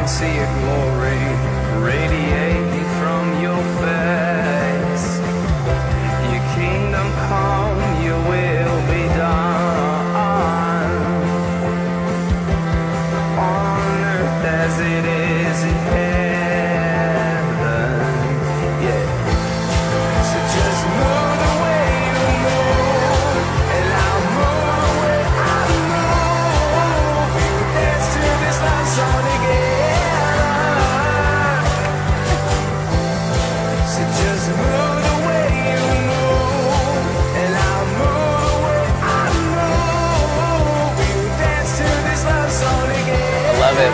See your glory radiate from your face. Your kingdom come, your will be done on earth as it is in heaven. Yeah. So just move the way you move, and I'll move the way I move. We will dance to this love song again. Love it.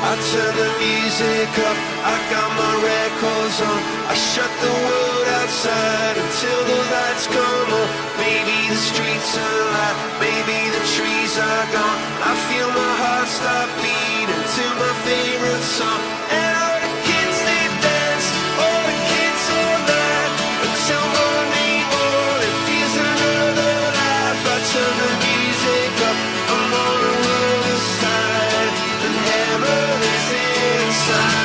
I turn the music up, I got my records on. I shut the world outside until the lights come on. Maybe the streets are alive, maybe the trees are gone. I feel my heart stop beating to my favorite song. And all the kids, they dance, all the kids all night, until morning morning feels another life. I turn the music up, I'm on the world side, and heaven is inside.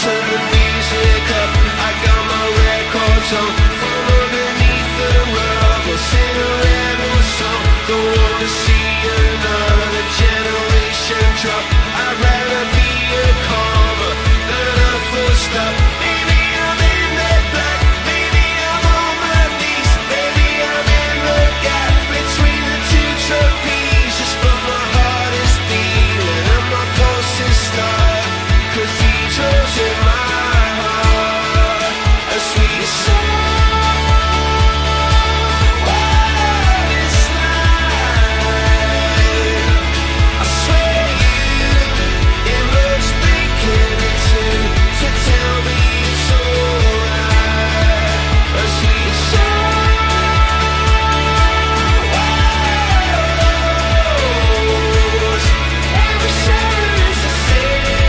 Turn the music up, I got my records on. From underneath the rug, we'll sing a rebel song. Don't wanna see another generation drop. I'd rather be a comma than a full stop. Maybe I'm in the black, maybe I'm on my knees, maybe I'm in the gap between the two trapezes. But my heart is beating and my pulse is starting. Cathedrals in my heart, a sweet song. What is life? I swear you, it looks breaking into to tell me it's alright. A sweet song. Every sound is a symphony.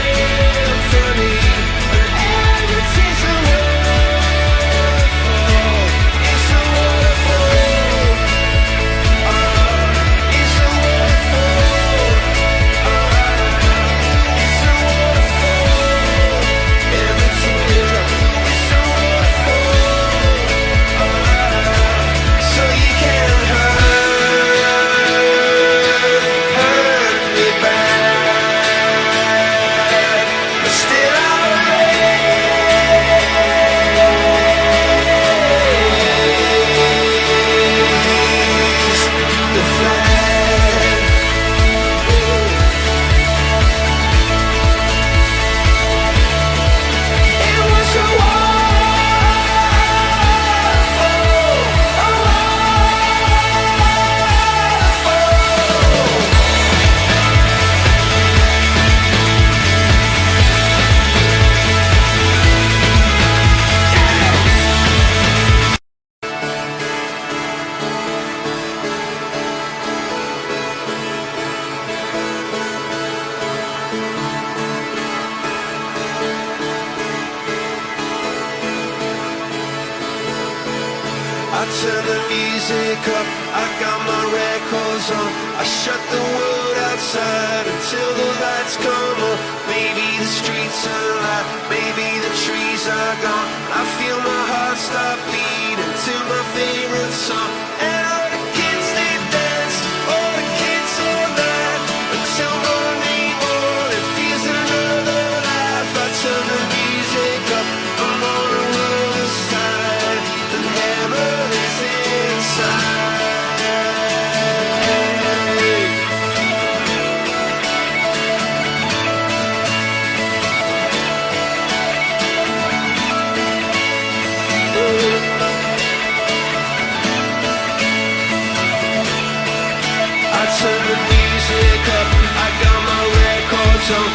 I turn the music up, I got my records on. I shut the world outside until the lights come on. Maybe the streets are alive, maybe the trees are gone. I feel my heart stop beating to my favorite song. And all the kids, they dance, all the kids all night, until morning morning feels another life. I turn the music So